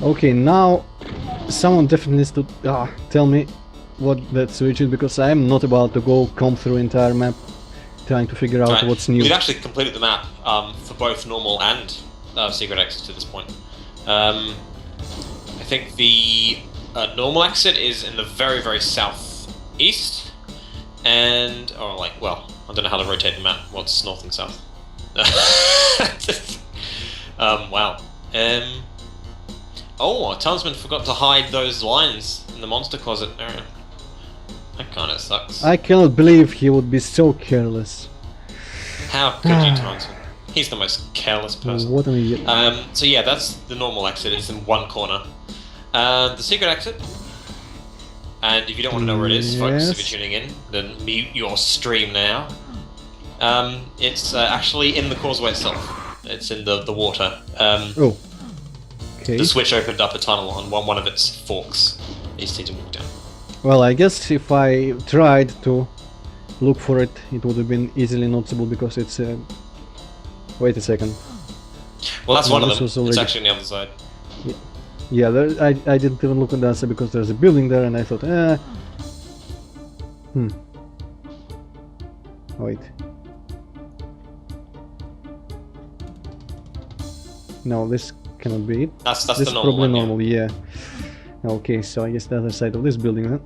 Okay, now someone definitely needs to tell me what that switch is, because I am not about to go comb through entire map trying to figure out what's new. We've actually completed the map for both normal and secret exit to this point. I think the normal exit is in the very southeast, and well, I don't know how to rotate the map. What's north and south? Wow. Oh, Townsman forgot to hide those lines in the monster closet area. That kind of sucks. I cannot believe he would be so careless. How could you, Townsman? He's the most careless person. What an idiot. So yeah, that's the normal exit. It's in one corner. The secret exit. And if you don't want to know where it is, folks, if you're tuning in, then mute your stream now. It's actually in the causeway itself. It's in the water. Oh. Okay. The switch opened up a tunnel on one of its forks. You just need to walk down. Well, I guess if I tried to look for it, it would have been easily noticeable, because it's wait a second. Well, that's one of them. Already... It's actually on the other side. Yeah, I didn't even look at the answer because there's a building there, and I thought, wait. No, this cannot be it. That's this the is normal probably one, normal, yeah. Okay, so I guess the other side of this building, then.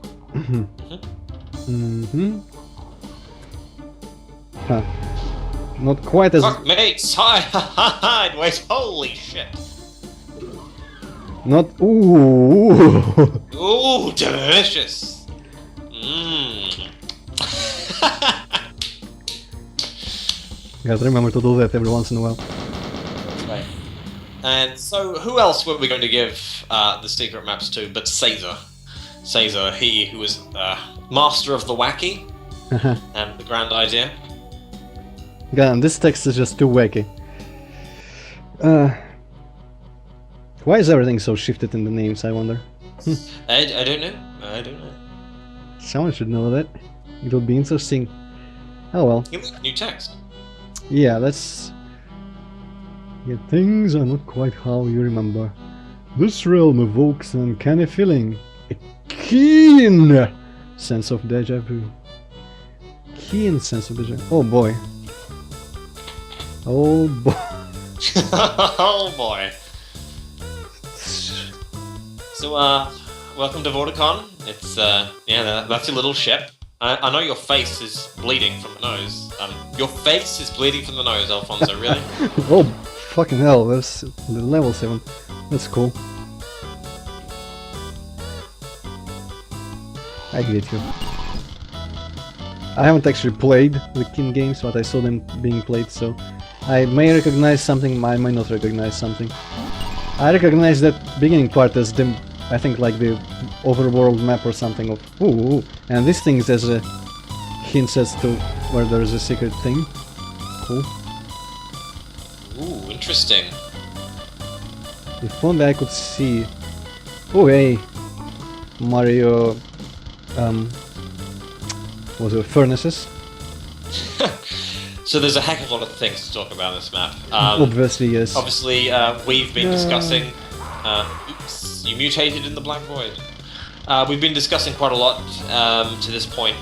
Huh. Not quite as... Fuck, mates! Hide! Wait, holy shit! Not... Ooh! Ooh, delicious! Mmm. Gotta remember to do that every once in a while. Right. And so, who else were we going to give the secret maps to but Caesar? Caesar, he who was master of the wacky and the grand idea. God, this text is just too wacky. Why is everything so shifted in the names, I wonder? I don't know. I don't know. Someone should know that. It would be interesting. Oh well. New text. Yeah, that's... Yet things are not quite how you remember. This realm evokes an uncanny feeling. A keen sense of deja vu. Keen sense of deja vu. Oh boy. Oh boy. Oh boy. So, welcome to Vorticon. It's, yeah, that's your little ship. I know your face is bleeding from the nose. Your face is bleeding from the nose, Alfonso, really? Oh, fucking hell, that's level 7. That's cool. I get you. I haven't actually played the King games, but I saw them being played, so I may recognize something, I may not recognize something. I recognize that beginning part as the, I think, like the overworld map or something of ooh, and this thing has a hints as to where there is a secret thing. Cool. Ooh, interesting. If only I could see. Oh hey, Mario. Was it furnaces? So there's a heck of a lot of things to talk about in this map. Obviously, yes. Obviously, we've been discussing... oops, you mutated in the Black Void. We've been discussing quite a lot to this point.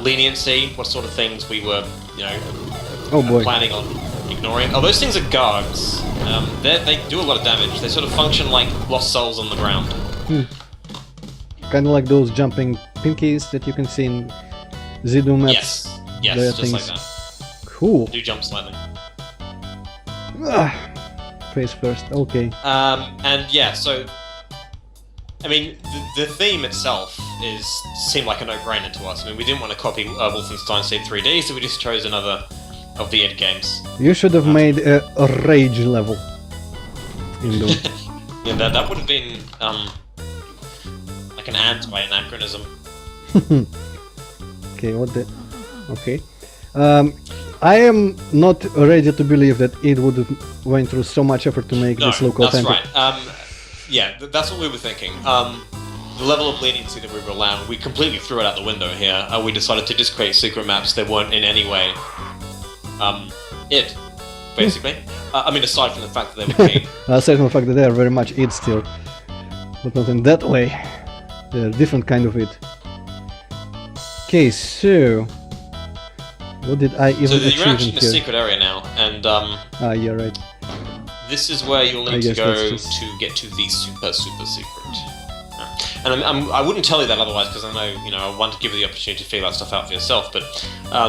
Leniency, what sort of things we were, you know, planning on ignoring. Oh, those things are guards. They do a lot of damage. They sort of function like lost souls on the ground. Kind of like those jumping pinkies that you can see in Z-Do maps. Yes, just things. like that. Cool. They do jump slightly. Face first, okay. And yeah, so I mean, the theme itself seemed like a no-brainer to us. I mean, we didn't want to copy Wolfenstein State 3D, so we just chose another of the id games. You should have made a rage level. Yeah, that would have been like an anachronism. Okay, what the... Okay. I am not ready to believe that it would have went through so much effort to make this look authentic. That's right. Yeah, that's what we were thinking. The level of leniency that we were allowing, we completely threw it out the window here. We decided to just create secret maps that weren't in any way id, basically. I mean, aside from the fact that they were key. Aside from the fact that they are very much id still. but not in that way. They're different kind of it. Okay, so what did I even So you're achieve actually in in a here? secret area now, and Yeah, right. this is where you'll I need to guess go that's just- to get to the super secret. And I wouldn't tell you that otherwise, because I know, I want to give you the opportunity to figure that stuff out for yourself, but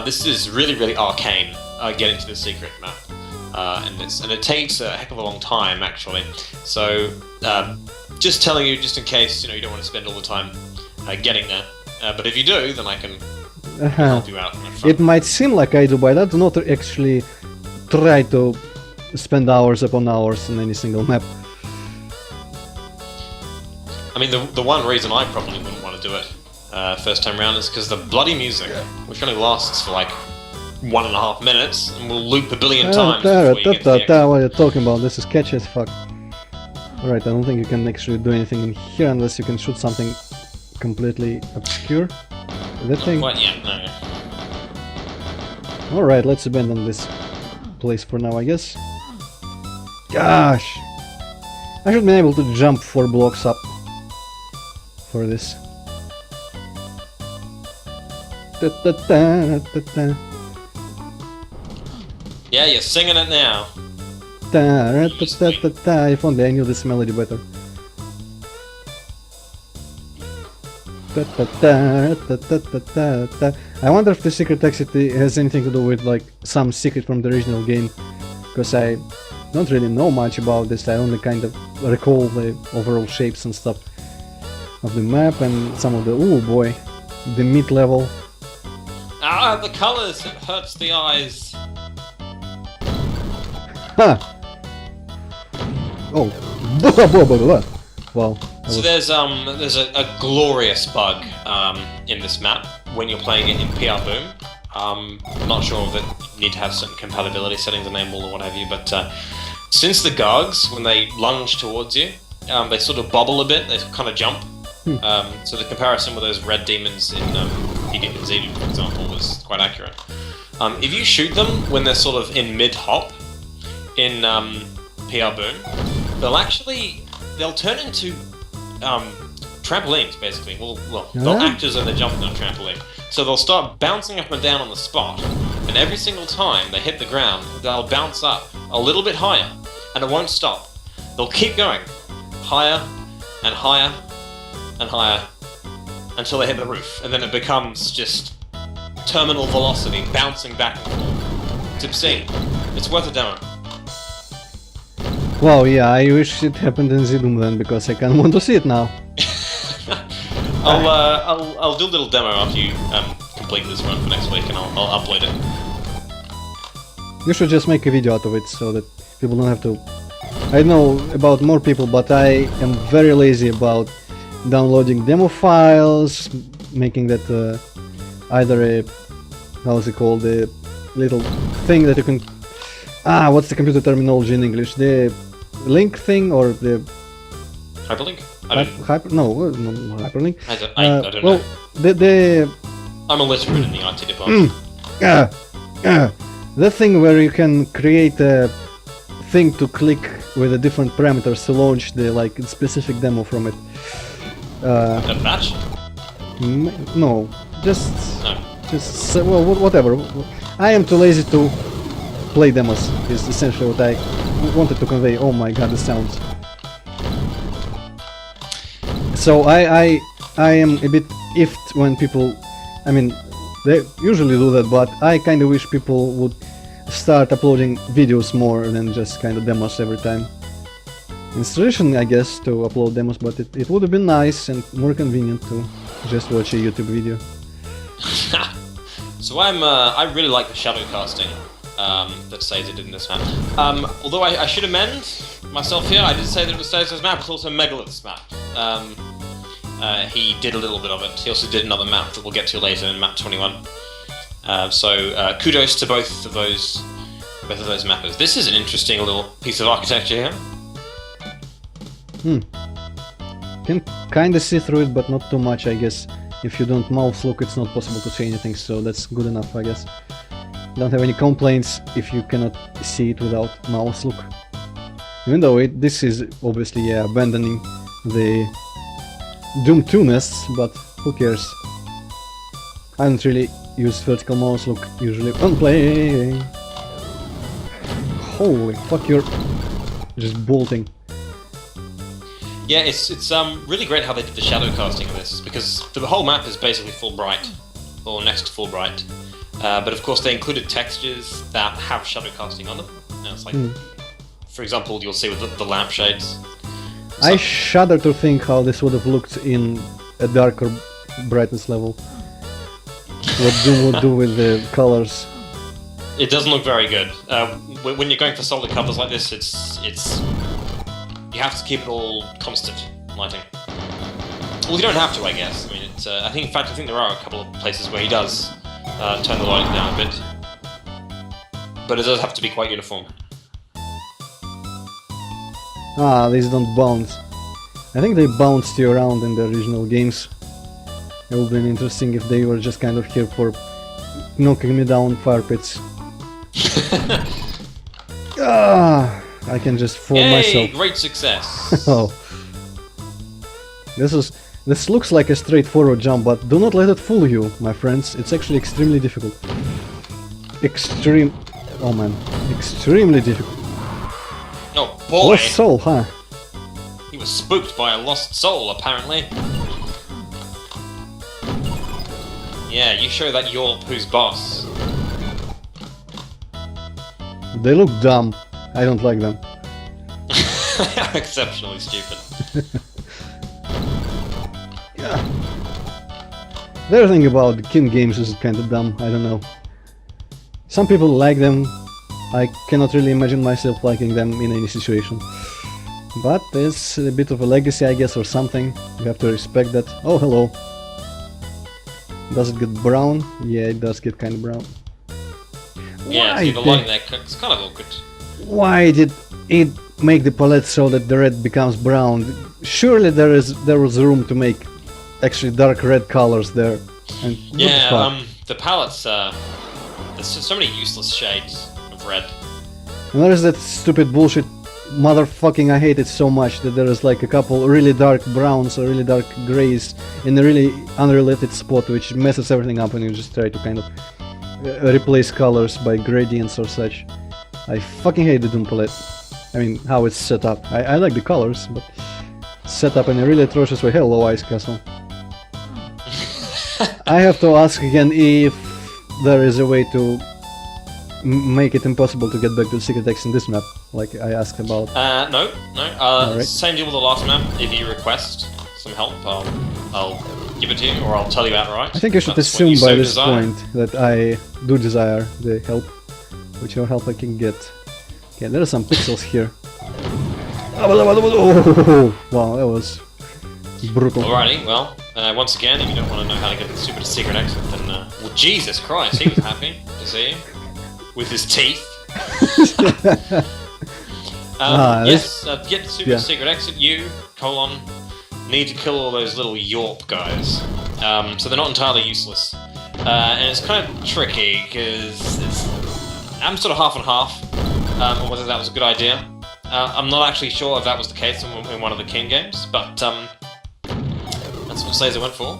this is really arcane, getting to the secret map. And it takes a heck of a long time, actually. So, just telling you, just in case, you don't want to spend all the time getting there. But if you do, then I can help you out. It might seem like I do, but I do not actually try to spend hours upon hours in any single map. I mean, the one reason I probably wouldn't want to do it first time round is because the bloody music, which only lasts for like 1.5 minutes, and will loop a billion times before you get to the exit. What are you talking about? This is catchy as fuck. Alright, I don't think you can actually do anything in here unless you can shoot something completely obscure. That thing? Quite yet, no. Alright, let's abandon this place for now, I guess. Gosh! I should be able to jump 4 blocks up for this. Yeah, you're singing it now. If only I knew this melody better. I wonder if the secret exit has anything to do with like some secret from the original game, because I don't really know much about this. I only kind of recall the overall shapes and stuff of the map and some of the, oh boy, the mid-level. Ah, the colours, it hurts the eyes. Huh! Oh, blah, blah, blah, blah. Wow. So there's a glorious bug in this map when you're playing it in PR Boom. I'm not sure that you need to have certain compatibility settings enabled or what have you, but since the Gargs, when they lunge towards you, they sort of bobble a bit, they kind of jump. So the comparison with those red demons in PD and Z, for example, was quite accurate. If you shoot them when they're sort of in mid-hop in PR Boom, they'll turn into trampolines, basically. Well, they'll act as though they're jumping on a trampoline. So they'll start bouncing up and down on the spot, and every single time they hit the ground, they'll bounce up a little bit higher, and it won't stop. They'll keep going higher and higher and higher until they hit the roof, and then it becomes just terminal velocity, bouncing back and forth. It's obscene. It's worth a demo. Wow, yeah, I wish it happened in Zidum then, because I kinda want to see it now. I'll do a little demo after you complete this run for next week, and I'll upload it. You should just make a video out of it, so that people don't have to... I know about more people, but I am very lazy about downloading demo files, making that either a... how's it called? The little thing that you can... what's the computer terminology in English? The link thing or the... Hyperlink? No, hyperlink. I don't well, know. I'm illiterate in the IT department. The thing where you can create a thing to click with the different parameters to launch the specific demo from it. A batch? No, just No. well, whatever. I am too lazy to play demos. Is essentially what I wanted to convey. Oh my god, the sounds. So I am a bit iffed when people, I mean, they usually do that, but I kind of wish people would start uploading videos more than just kind of demos every time. It's tradition, I guess, to upload demos, but it would have been nice and more convenient to just watch a YouTube video. So I really like the shadow casting that Sazer did in this map. Although I should amend myself here, I did say that it was Sazer's map, it's also Megalith's map. He did a little bit of it. He also did another map that we'll get to later in map 21. So kudos to both of those mappers. This is an interesting little piece of architecture here. Can kinda see through it, but not too much, I guess. If you don't mouse look, it's not possible to say anything, so that's good enough, I guess. Don't have any complaints if you cannot see it without mouse look. Even though this is obviously abandoning the Doom 2 nests, but who cares? I don't really use vertical mouse look usually when playing. Holy fuck, you're just bolting. Yeah, it's really great how they did the shadow casting of this, because the whole map is basically full bright, or next to full bright. But of course they included textures that have shadow casting on them. And it's like, for example, you'll see with the lampshades. I shudder to think how this would have looked in a darker brightness level. What Doom would do with the colors. It doesn't look very good. When you're going for solid colors like this, it's you have to keep it all constant lighting. Well, you don't have to, I guess. I mean, it's, I think there are a couple of places where he does turn the lighting down a bit, but it does have to be quite uniform. Ah, these don't bounce. I think they bounced you around in the original games. It would have been interesting if they were just kind of here for knocking me down fire pits. Ah, I can just fall myself. Great success! Oh. This looks like a straightforward jump, but do not let it fool you, my friends. It's actually extremely difficult. Oh man. Extremely difficult. Oh boy! Lost soul, huh? He was spooked by a lost soul, apparently. Yeah, you show that Yorp who's boss. They look dumb. I don't like them. Exceptionally stupid. Yeah. Their thing about King games is kind of dumb, I don't know. Some people like them. I cannot really imagine myself liking them in any situation. But it's a bit of a legacy, I guess, or something. You have to respect that. Oh, hello. Does it get brown? Yeah, it does get kind of brown. Yeah, see the light there, it's kind of awkward. Why did it make the palette so that the red becomes brown? Surely there was room to make actually dark red colors there. And yeah, the palettes, there's so many useless shades of red. And there is that stupid bullshit motherfucking, I hate it so much that there is like a couple really dark browns or really dark greys in a really unrelated spot which messes everything up when you just try to kind of replace colors by gradients or such. I fucking hate the Doom palette. I mean, how it's set up. I like the colors, but set up in a really atrocious way. Hello, Ice Castle. I have to ask again if there is a way to make it impossible to get back to the secret exit in this map, like I asked about. No. Alright. Same deal with the last map. If you request some help, I'll give it to you, or I'll tell you outright. I think I should That's assume by this desire. point that I do desire the help, whichever help I can get. Okay, there are some pixels here. Oh, wow, that was brutal. Alrighty, well, once again, if you don't want to know how to get the super secret exit, then, well, Jesus Christ, he was happy to see you. With his teeth. Yes, get the super secret exit, need to kill all those little Yorp guys. So they're not entirely useless. And it's kind of tricky, because I'm sort of half and half on whether that was a good idea. I'm not actually sure if that was the case in one of the King games, but that's what Slazer went for.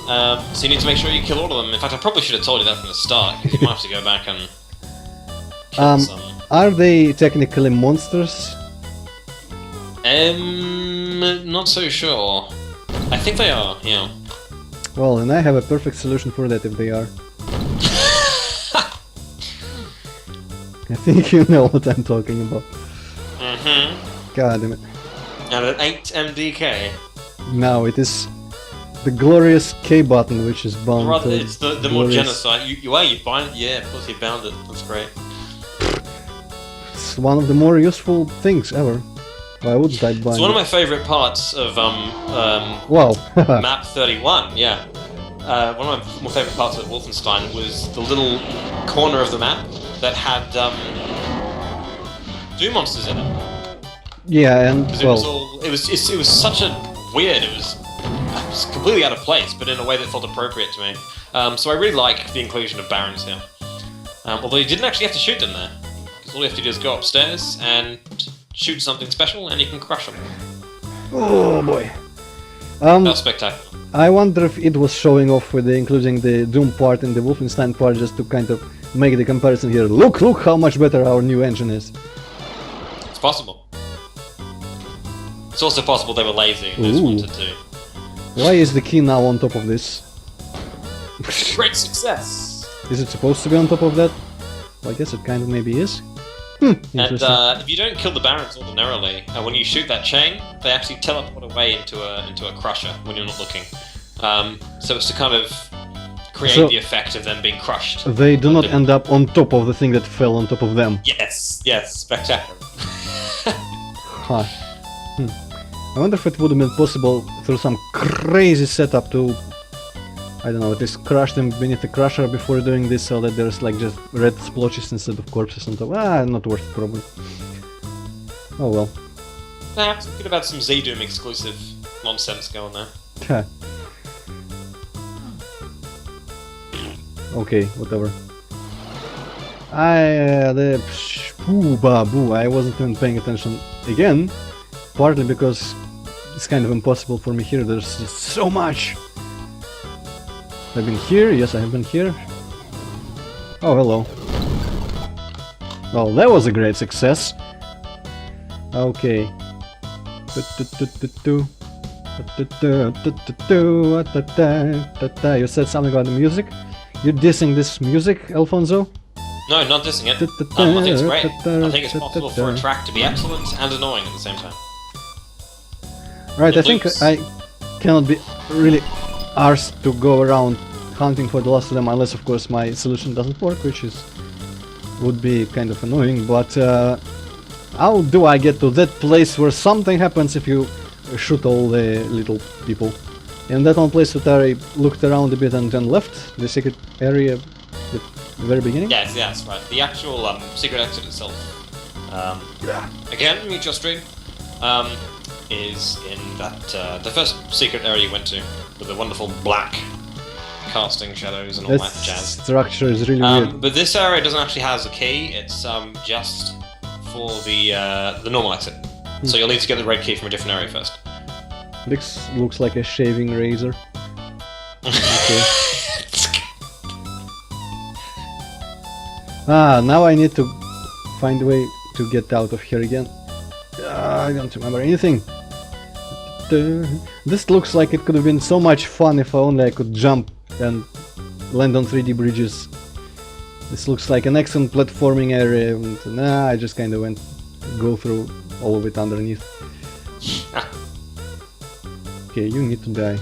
So you need to make sure you kill all of them. In fact, I probably should have told you that from the start, because you might have to go back and kill some. Are they technically monsters? Not so sure. I think they are, yeah. Well, and I have a perfect solution for that if they are. I think you know what I'm talking about. Mm-hmm. God damn it. And an 8 MDK. Now it is the glorious K button, which is bound Rather, to it's the more genocide. You bind it? Yeah, of course you bound it. That's great. It's one of the more useful things ever. Why wouldn't I bind It's one of it? my favorite parts of Wow. map 31. Yeah, one of my more favorite parts of Wolfenstein was the little corner of the map that had Doom monsters in it. Yeah, and Because it was such a weird. It was completely out of place, but in a way that felt appropriate to me. So I really like the inclusion of barons here. Although you didn't actually have to shoot them there. Because all you have to do is go upstairs and shoot something special and you can crush them. oh boy. How spectacular. I wonder if it was showing off with including the Doom part and the Wolfenstein part just to kind of make the comparison here. Look how much better our new engine is. It's possible. It's also possible they were lazy and just wanted to. Why is the key now on top of this? Great success! Is it supposed to be on top of that? Well, I guess it kind of maybe is. Interesting. And if you don't kill the barons ordinarily, when you shoot that chain, they actually teleport away into a crusher when you're not looking. So it's to kind of create the effect of them being crushed. They do not end up on top of the thing that fell on top of them. Yes, spectacular. Huh. I wonder if it would have been possible through some crazy setup to, I don't know, just crush them beneath the crusher before doing this, so that there's like just red splotches instead of corpses on top. Not worth it probably. Oh well. Perhaps we could have had some Z-Doom exclusive nonsense going there. Okay, whatever. I wasn't even paying attention again, partly because it's kind of impossible for me here. There's just so much. I've been here. Yes, I have been here. Oh, hello. Well, that was a great success. Okay. You said something about the music? You're dissing this music, Alfonso? No, not dissing it. I think it's great. I think it's possible for a track to be excellent and annoying at the same time. Right, I think I cannot be really arsed to go around hunting for the last of them, unless of course my solution doesn't work, which would be kind of annoying, but how do I get to that place where something happens if you shoot all the little people? In that one place that I looked around a bit and then left, the secret area at the very beginning? Yes, right. The actual secret exit itself, again, meet your stream, is in that, the first secret area you went to, with the wonderful black casting shadows and all that jazz. Structure is really weird. But this area doesn't actually have a key, it's just for the normal exit. So you'll need to get the red key from a different area first. This looks like a shaving razor. Okay. Now I need to find a way to get out of here again. I don't remember anything. This looks like it could have been so much fun if only I could jump and land on 3D bridges. This looks like an excellent platforming area, and I just kind of go through all of it underneath. Okay, you need to die.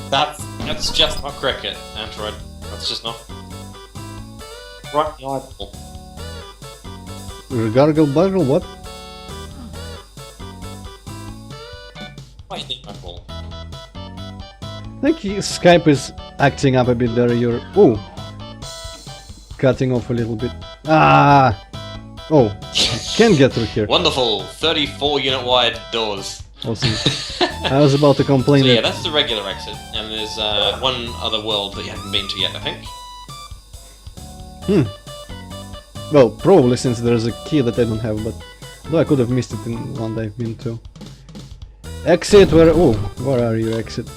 That's just not cricket, Antroid. That's just not. Right, the eyeball. Gargle buggle, what? Right, the eyeball. I think Skype is acting up a bit there. You're cutting off a little bit. Oh, can get through here. Wonderful, 34 unit wide doors. Awesome. I was about to complain. So yeah, that's the regular exit, and there's one other world that you haven't been to yet, I think. Well, probably, since there's a key that I don't have, but though I could have missed it in one that I've been to. Exit, where are you, exit?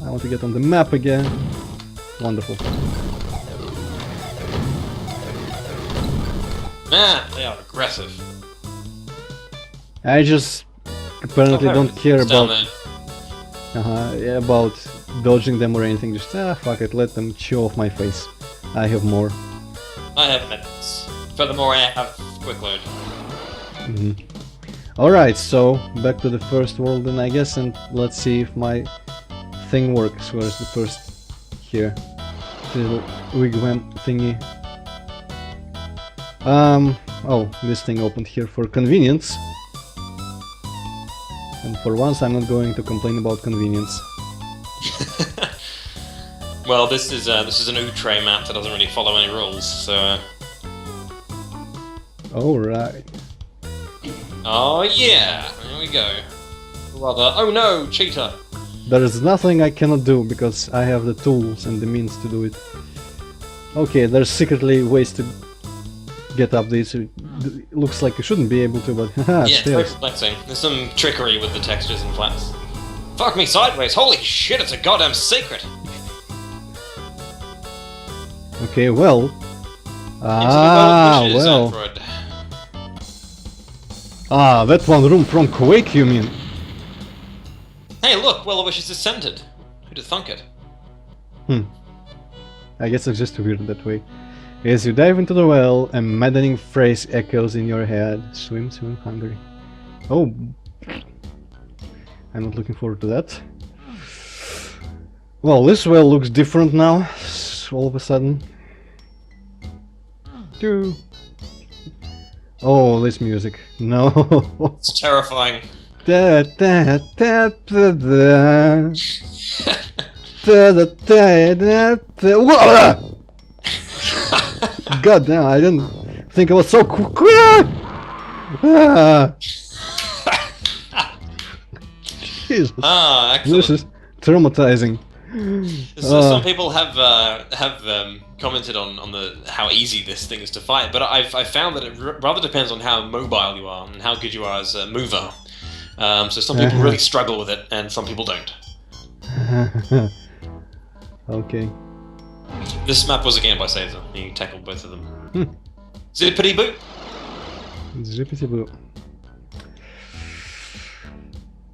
I want to get on the map again. Wonderful. Man, they are aggressive. I just apparently don't care about about dodging them or anything. Just fuck it, let them chew off my face. I have more. I have minutes. Furthermore, I have quick load. Alright, so back to the first world then, I guess, and let's see if my thing works. Where's the first here? Little wigwam thingy. Oh, this thing opened here for convenience. And for once I'm not going to complain about convenience. Well, this is an Outre map that doesn't really follow any rules, so. Alright. Oh yeah, there we go. Rather, oh no, cheater. There is nothing I cannot do because I have the tools and the means to do it. Okay, there's secretly ways to get up these looks like you shouldn't be able to, but haha, Yeah, it's very stairs. perplexing. There's some trickery with the textures and flats. Fuck me sideways, holy shit, it's a goddamn secret! Okay, well. Into the world Well. wishes, Antroid. Ah, that one room from Quake, you mean? Hey, look, Well Wishes is centered. Who'd have thunk it? I guess it's just weird that way. As you dive into the well, a maddening phrase echoes in your head. Swim, swim, hungry. Oh. I'm not looking forward to that. Well, this well looks different now. All of a sudden. Doo. Oh, this music. No. It's terrifying. Da, da, da, da, da. Da, da, da, da, da. Whoa! God damn, I didn't think I was so quick. Ah. Jesus. Ah, excellent. This is traumatizing. So some people have commented on how easy this thing is to fight, but I've found that it rather depends on how mobile you are and how good you are as a mover. So some people really struggle with it, and some people don't. Okay. This map was a game by Caesar. You tackled both of them. Zippity boo. Zippity boo.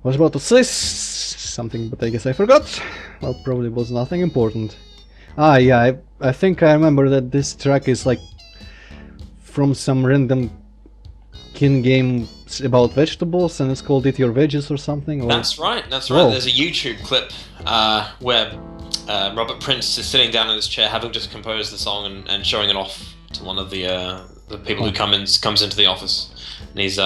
Was about to say something, but I guess I forgot. Well, probably was nothing important. Ah, yeah, I think I remember that this track is like from some random kin game about vegetables, and it's called Eat Your Veggies or something. Or... That's right. That's right. Whoa. There's a YouTube clip where Robert Prince is sitting down in his chair, having just composed the song and showing it off to one of the people who comes into the office, and he's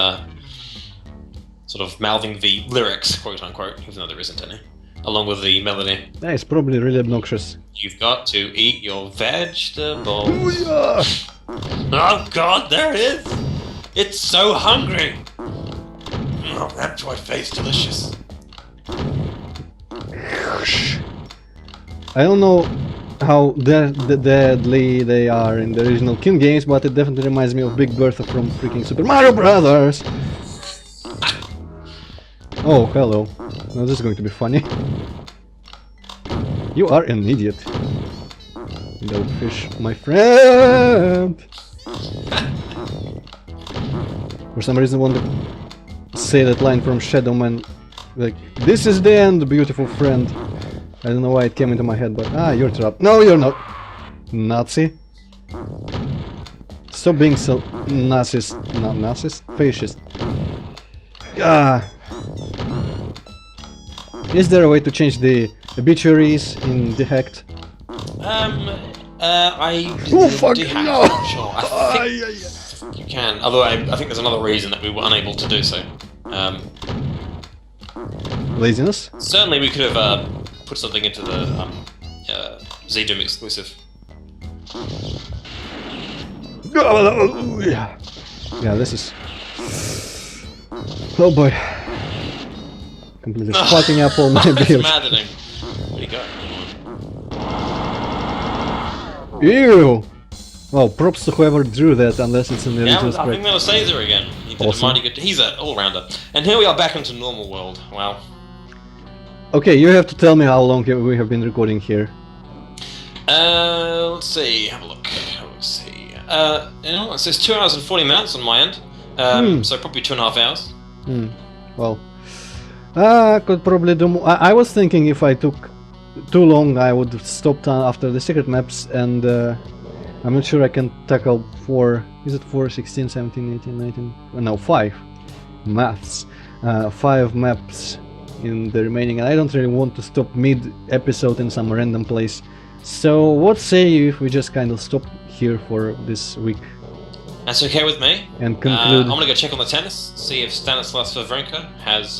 sort of mouthing the lyrics, quote unquote, even though there isn't any, along with the melody. Yeah, it's probably really obnoxious. You've got to eat your vegetables. Booyah! Oh God, there it is! It's so hungry. Oh, that Antroid face delicious. I don't know how deadly they are in the original King games, but it definitely reminds me of Big Bertha from freaking Super Mario Brothers. Oh, hello. Now this is going to be funny. You are an idiot. No fish, my friend. For some reason I want to say that line from Shadow Man, like, this is the end, beautiful friend. I don't know why it came into my head, but you're trapped. No, you're not. Nazi. Stop being so Nazis. Not Nazis, fascist. Is there a way to change the obituaries in the hacked? Oh fuck no! I'm not sure. I think you can, although I think there's another reason that we were unable to do so. Laziness? Certainly we could have put something into the Z-Doom exclusive. Yeah, this is... Oh boy. Completely fucking up all my It's beard. maddening. Where'd he go? Ew! Well, props to whoever drew that, unless it's in the Yeah, original I think script. that was Caesar again. He did Awesome. a mighty good. He's an all-rounder. And here we are back into normal world. Wow. Okay, you have to tell me how long we have been recording here. Let's see. Have a look. Let's see. It says 2 hours and 40 minutes on my end. So probably 2.5 hours. Well, I could probably do more. I was thinking if I took too long, I would stop after the secret maps, and I'm not sure I can tackle 4. Is it 4, 16, 17, 18, 19? No, 5 maths. 5 maps in the remaining, and I don't really want to stop mid-episode in some random place. So what say you if we just kind of stop here for this week That's okay with me. and conclude? I'm gonna go check on the tennis, see if Stanislas Wawrinka has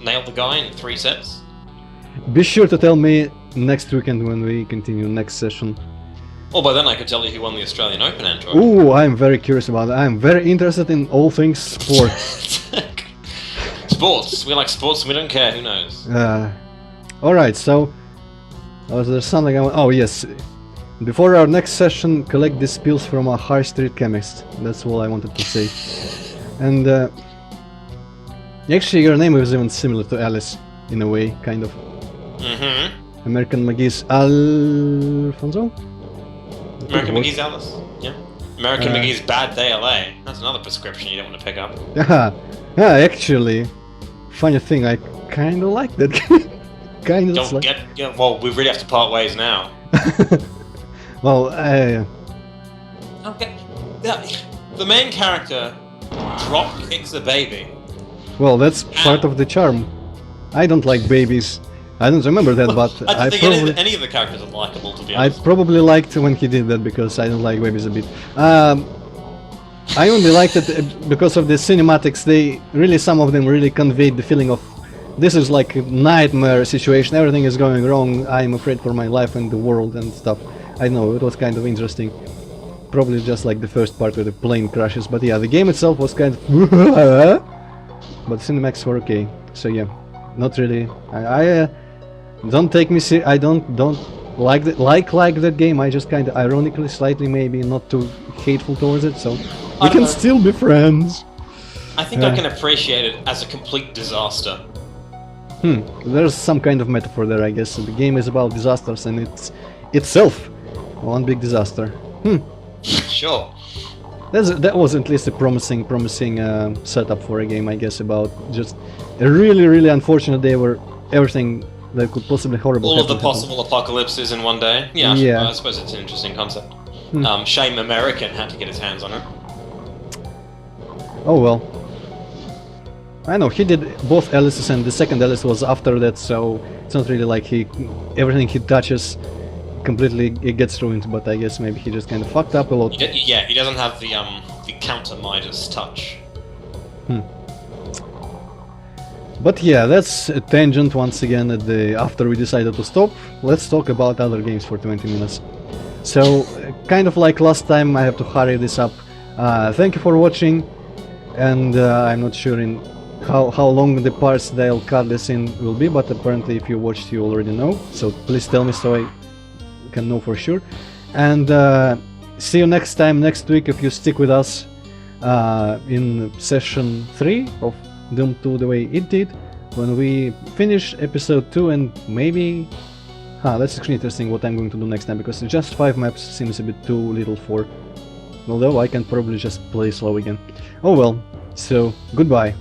nailed the guy in 3 sets. Be sure to tell me next weekend when we continue next session. Well, by then I could tell you who won the Australian Open, Antroid. Ooh, I'm very curious about that. I'm very interested in all things sport. Sports. We like sports and we don't care, who knows. Alright, so... Was there something I want... Oh, yes. Before our next session, collect these pills from a high street chemist. That's all I wanted to say. And actually, your name is even similar to Alice, in a way, kind of. Mm-hmm. American McGee's Alfonzo? American McGee's Alice. Yeah. American McGee's Bad Day LA. That's another prescription you don't want to pick up. Yeah, actually, funny thing, I kinda like that. Kinda Don't like... get. Well, we really have to part ways now. Well, Okay. The main character drop kicks a baby. well, that's part of the charm. I don't like babies. I don't remember that, but I I don't think probably... any of the characters are likable, to be I honest. probably liked when he did that because I don't like babies a bit. I only liked it because of the cinematics. They really, some of them really conveyed the feeling of this is like a nightmare situation. Everything is going wrong. I'm afraid for my life and the world and stuff. I know it was kind of interesting. Probably just like the first part where the plane crashes. But yeah, the game itself was kind of but cinematics were okay. So yeah, not really. I don't take me I don't like that game. I just kind of ironically, slightly maybe not too hateful towards it. So we can still be friends. I think I can appreciate it as a complete disaster. There's some kind of metaphor there, I guess. The game is about disasters, and it's itself one big disaster. Sure. That was at least a promising setup for a game, I guess. About just a really unfortunate day where everything that could possibly horrible. All of the possible apocalypses in one day. Yeah, Yeah. I suppose it's an interesting concept. Shame American had to get his hands on it. Oh well. I know he did both Alice's, and the second Alice was after that, so it's not really like everything he touches completely it gets ruined. But I guess maybe he just kind of fucked up a lot. Yeah, he doesn't have the counter Midas touch. But yeah, that's a tangent once again. After we decided to stop, let's talk about other games for 20 minutes. So, kind of like last time, I have to hurry this up. Thank you for watching, and I'm not sure in how long the parts that I'll cut this in will be, but apparently if you watched you already know, so please tell me so I can know for sure. And see you next time, next week, if you stick with us in session 3 of Doom 2 the way it did, when we finish episode 2 and maybe... that's actually interesting what I'm going to do next time, because just 5 maps seems a bit too little for... Although I can probably just play slow again. Oh well, so goodbye.